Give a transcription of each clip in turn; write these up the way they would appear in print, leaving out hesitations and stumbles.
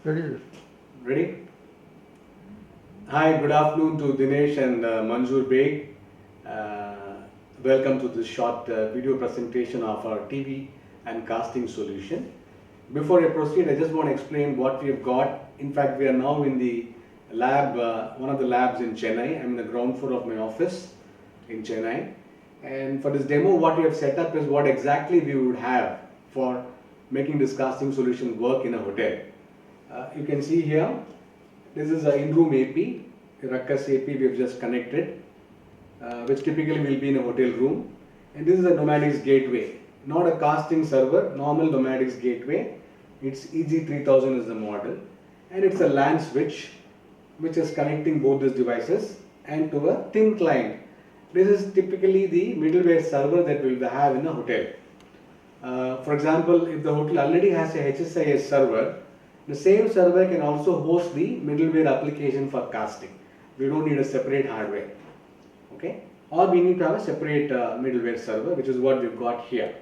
Ready? Ready? Hi, good afternoon to Dinesh and Manzoor Beg. Welcome to this short video presentation of our TV and casting solution. Before I proceed, I just want to explain what we have got. In fact, we are now in the lab, one of the labs in Chennai. I'm in the ground floor of my office in Chennai. And for this demo, what we have set up is what exactly we would have for making this casting solution work in a hotel. You can see here, this is an in-room AP, a Ruckus AP we have just connected, which typically will be in a hotel room. And this is a Nomadix gateway, not a casting server, normal Nomadix gateway. It's EG3000 is the model, and it's a LAN switch which is connecting both these devices and to a thin client. This is typically the middleware server that we will have in a hotel. For example, if the hotel already has a HSIS server, the same server can also host the middleware application for casting. We don't need a separate hardware, okay? Or we need to have a separate middleware server, which is what we've got here.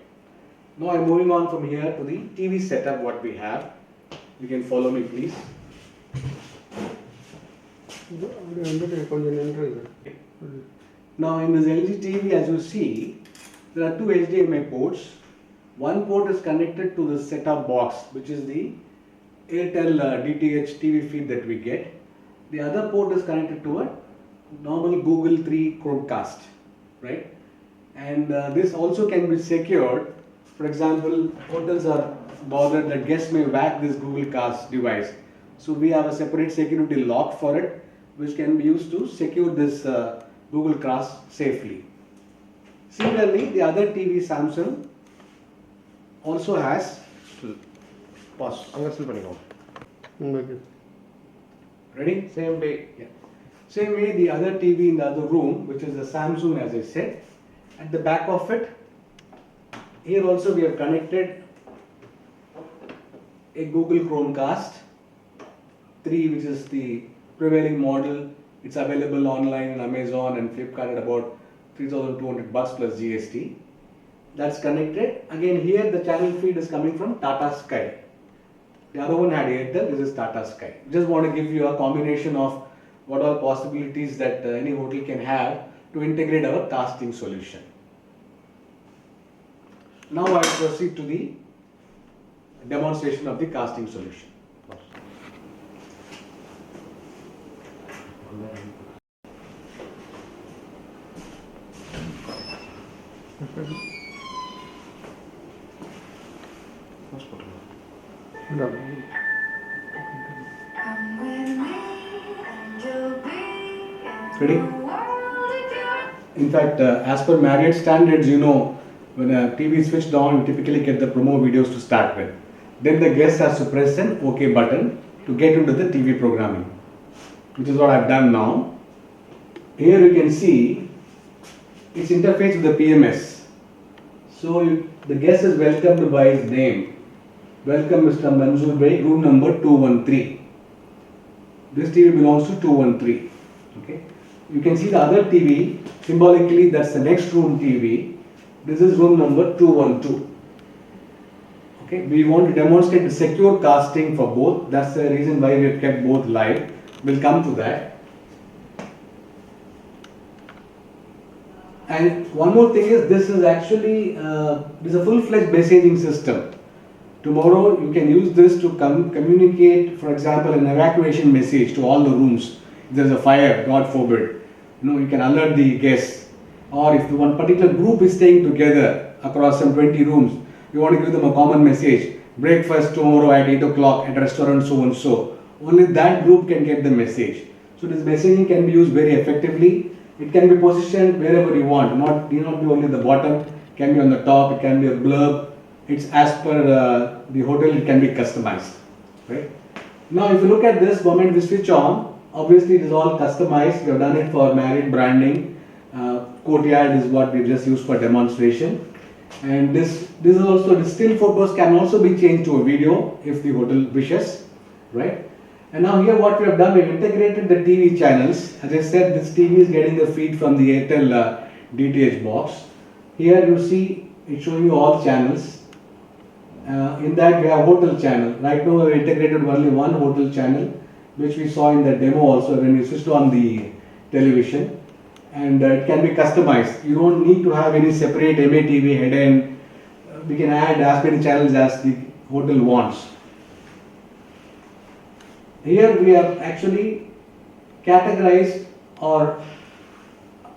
Now I'm moving on from here to the TV setup what we have. You can follow me, please. Now in this LG TV, as you see, there are two HDMI ports. One port is connected to the set-top box, which is the Airtel DTH TV feed that we get. The other port is connected to a normal Google 3 Chromecast, right? And this also can be secured. For example, hotels are bothered that guests may hack this Google Cast device. So we have a separate security lock for it, which can be used to secure this Google Cast safely. Similarly, the other TV, Samsung, also has pause. Ready? Same way. Yeah. Same way, the other TV in the other room, which is the Samsung, as I said, at the back of it, here also we have connected a Google Chromecast 3, which is the prevailing model. It's available online in Amazon and Flipkart at about 3,200 bucks plus GST. That's connected. Again, here the channel feed is coming from Tata Sky. The other one had Airtel, this is Tata Sky. Just want to give you a combination of what all possibilities that any hotel can have to integrate our casting solution. Now I will proceed to the demonstration of the casting solution. Ready? In fact, as per Marriott standards, you know, when a TV is switched on, you typically get the promo videos to start with. Then the guest has to press an OK button to get into the TV programming, which is what I've done now. Here you can see its interface with the PMS. So the guest is welcomed by his name. Welcome Mr. Manzoor Bhai, room number 213. This TV belongs to 213. Okay. You can see the other TV, symbolically that's the next room TV. This is room number 212. Okay. We want to demonstrate the secure casting for both. That's the reason why we have kept both live. We'll come to that. And one more thing is, this is actually this is a full-fledged messaging system. Tomorrow you can use this to communicate, for example, an evacuation message to all the rooms. If there is a fire, God forbid, you can alert the guests. Or if one particular group is staying together across some 20 rooms, you want to give them a common message. Breakfast tomorrow at 8 o'clock at restaurant so and so. Only that group can get the message. So this messaging can be used very effectively. It can be positioned wherever you want. Need not be only the bottom. It can be on the top. It can be a blurb. It's as per the hotel, it can be customized, right? Now, if you look at this, moment we switch on, obviously it is all customized. We have done it for Marriott branding. Courtyard is what we've just used for demonstration. And this is also, the still photos can also be changed to a video if the hotel wishes, right? And now here what we have done, we've integrated the TV channels. As I said, this TV is getting the feed from the Airtel DTH box. Here you see it's showing you all channels. In that we have hotel channel. Right now we have integrated only one hotel channel, which we saw in the demo also when you switched on the television. And it can be customized. You don't need to have any separate MATV head end. We can add as many channels as the hotel wants. Here we have actually categorized or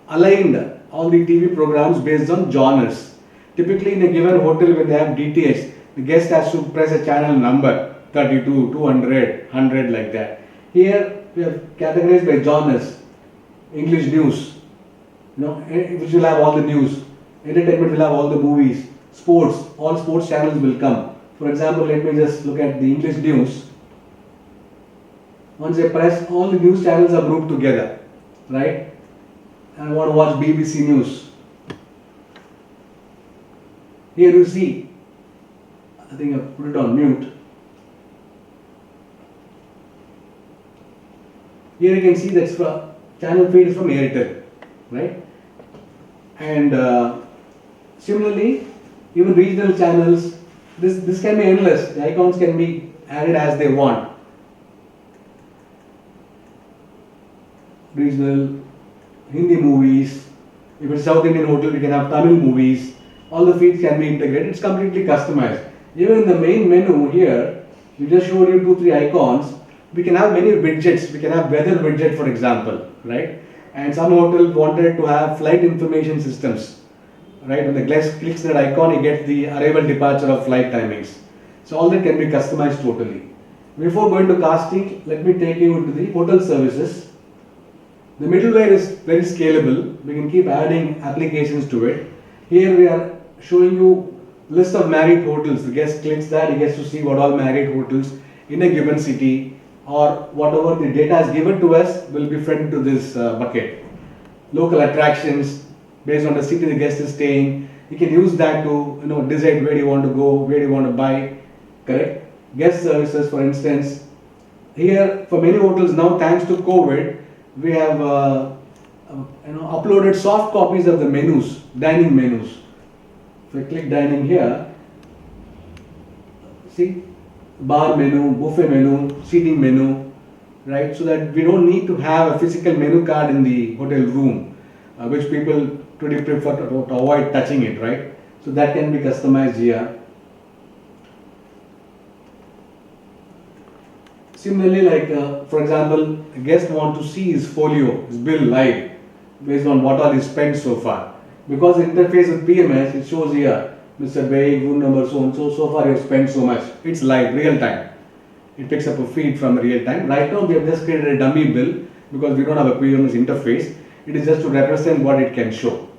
aligned all the TV programs based on genres. Typically in a given hotel when they have DTH, the guest has to press a channel number 32, 200, 100 like that. Here we have categorized by genres. English news, which will have all the news. Entertainment will have all the movies. Sports, all sports channels will come. For example, let me just look at the English news. Once I press, all the news channels are grouped together, right? And I want to watch BBC News. Here you see, I think I put it on mute. Here you can see that's from channel feed is from Airtel, right? And similarly, even regional channels, this can be endless. The icons can be added as they want. Regional, Hindi movies. If it's South Indian hotel, we can have Tamil movies. All the feeds can be integrated. It's completely customized. Even in the main menu here, we just showed you 2-3 icons. We can have many widgets. We can have weather widget, for example, right? And some hotel wanted to have flight information systems, right? When the guest clicks that icon, he gets the arrival departure of flight timings. So all that can be customized totally. Before going to casting, let me take you into the hotel services. The middleware is very scalable. We can keep adding applications to it. Here we are showing you list of Marriott hotels. The guest clicks that, he gets to see what all Marriott hotels in a given city, or whatever the data is given to us will be fed into this bucket. Local attractions based on the city the guest is staying. You can use that to decide where you want to go, where you want to buy. Correct? Guest services, for instance. Here, for many hotels now, thanks to COVID, we have uploaded soft copies of the menus, dining menus. If I click dining here, see, bar menu, buffet menu, seating menu, right? So that we don't need to have a physical menu card in the hotel room, which people today prefer to avoid touching it, right? So that can be customized here. Similarly, like for example, a guest want to see his folio, his bill live, based on what all he spent so far. Because the interface with PMS, it shows here, Mr. Bay, room number so and so far you have spent so much. It's live, real time. It picks up a feed from real time. Right now we have just created a dummy bill because we don't have a PMS interface. It is just to represent what it can show.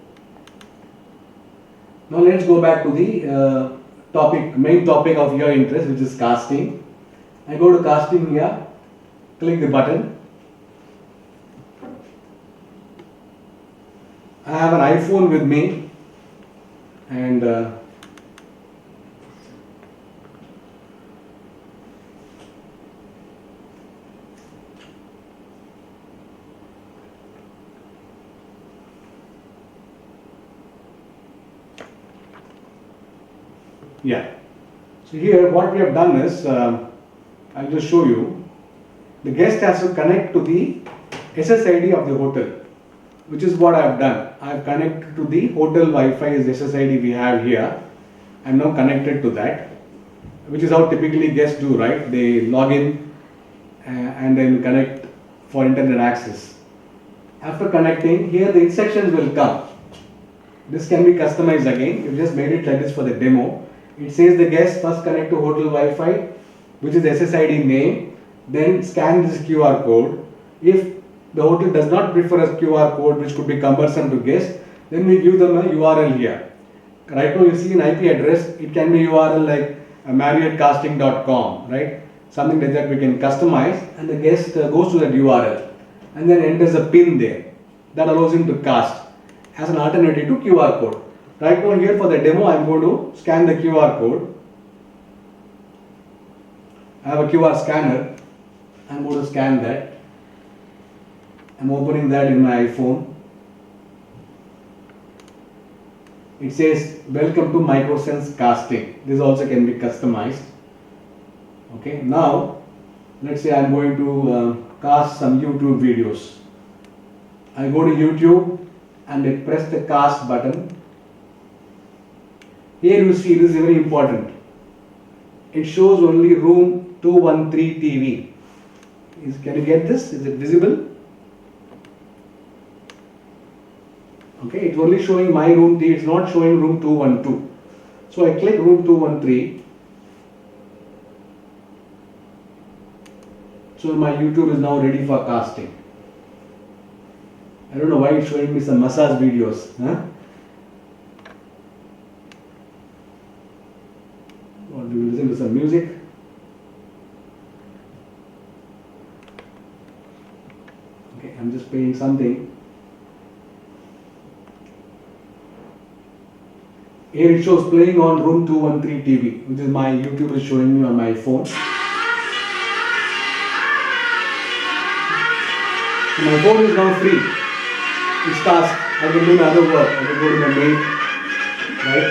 Now let's go back to the main topic of your interest, which is casting. I go to casting here, click the button. I have an iPhone with me, and yeah. So here what we have done is, I'll just show you. The guest has to connect to the SSID of the hotel, which is what I have done. I have connected to the hotel Wi-Fi is SSID we have here. I am now connected to that, which is how typically guests do, right? They log in and then connect for internet access. After connecting, here the instructions will come. This can be customized again. You just made it like this for the demo. It says the guest first connect to hotel Wi-Fi, which is SSID name, then scan this QR code. If the hotel does not prefer a QR code, which could be cumbersome to guests, then we give them a URL here. Right now you see an IP address, it can be URL like marriotcasting.com, right? Something like that we can customize, and the guest goes to that URL and then enters a PIN there. That allows him to cast as an alternative to QR code. Right now here for the demo, I am going to scan the QR code. I have a QR scanner. I am going to scan that. I am opening that in my iPhone. It says welcome to Microsense casting. This also can be customized. Okay, now let's say I'm going to cast some YouTube videos. I go to YouTube and I press the cast button. Here you see, this is very important. It shows only room 213 TV. Can you get this? Is it visible? Okay, it's only showing my room TV, it's not showing room 212. So I click room 213. So my YouTube is now ready for casting. I don't know why it's showing me some massage videos. Huh? Or do we listen to some music? Okay, I'm just playing something. Here it shows playing on room 213 TV, which is my YouTube is showing me on my phone. So my phone is now free. It's task. I can do another work. I can go to my mail, right?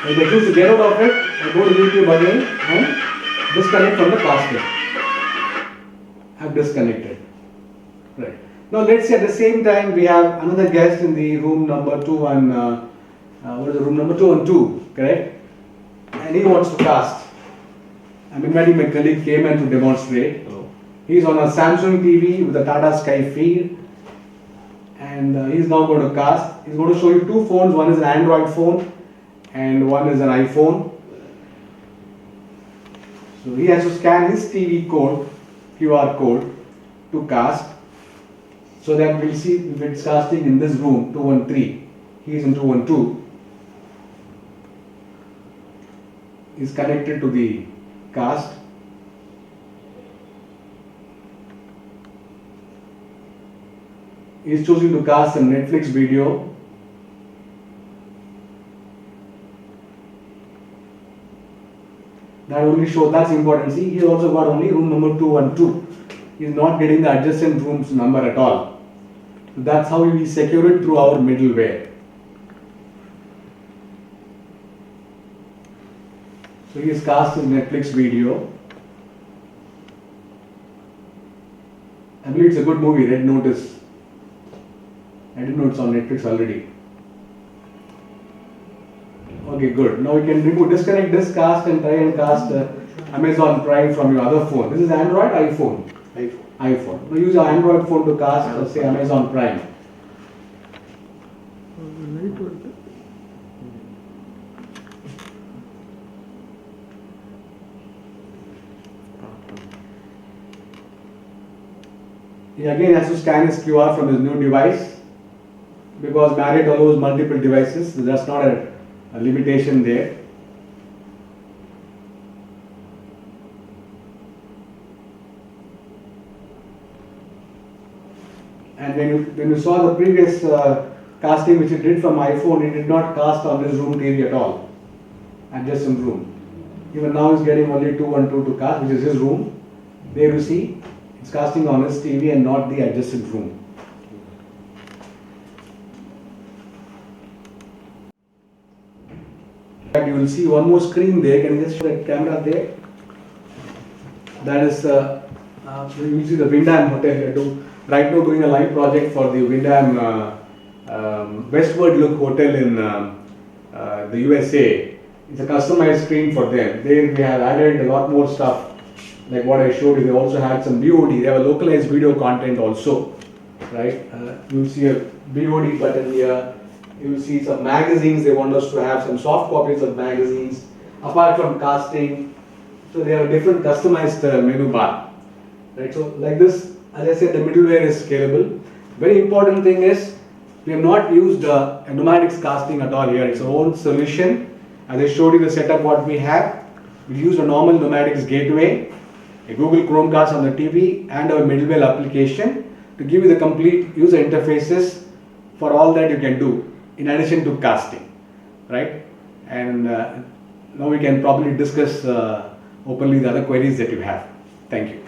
If I choose to get out of it, I go to YouTube again and disconnect from the casting. I've disconnected. Right. Now let's say at the same time we have another guest in the room number 2 and what is the room number 2 and 2, correct? And he wants to cast. I'm inviting my colleague Cayman to demonstrate. Hello. He's on a Samsung TV with a Tata Sky feed, and he's now going to cast. He's going to show you two phones. One is an Android phone and one is an iPhone. So he has to scan his TV code, QR code, to cast, so that we'll see if it's casting in this room 213. He is in 212. Is connected to the cast. He is choosing to cast a Netflix video. That only shows, that's important. See, he also got only room number 212. He is not getting the adjacent rooms number at all. So that's how we secure it through our middleware. So he has cast his Netflix video. I believe it's a good movie, Red Notice. I didn't know it's on Netflix already. Okay, good. Now we can disconnect this cast and try and cast Amazon Prime from your other phone. This is Android, iPhone? iPhone. Now use your Android phone to cast, say, Amazon Prime. He again has to scan his QR from his new device, because Marriott allows multiple devices, so that's not a limitation there. And when you saw the previous casting which it did from iPhone, it did not cast on this room TV at all, adjacent room. Even now it's getting only 212 to cast, which is his room. There you see, it's casting on his TV and not the adjacent room. You will see one more screen there. Can you just show that camera there? That is, you will see the Windham Hotel. Right now doing a live project for the Windham Westward Look Hotel in the USA. It's a customized screen for them. There we have added a lot more stuff, like what I showed you. They also had some VOD. They have a localized video content also, right? You will see a VOD button here. You will see some magazines. They want us to have some soft copies of magazines, apart from casting. So they have a different customized menu bar, right? So like this, as I said, the middleware is scalable. Very important thing is, we have not used a Nomadix casting at all here. It's our own solution. As I showed you the setup what we have, we use a normal Nomadix gateway, a Google Chromecast on the TV, and our middleware application to give you the complete user interfaces for all that you can do in addition to casting, right? And now we can probably discuss openly the other queries that you have. Thank you.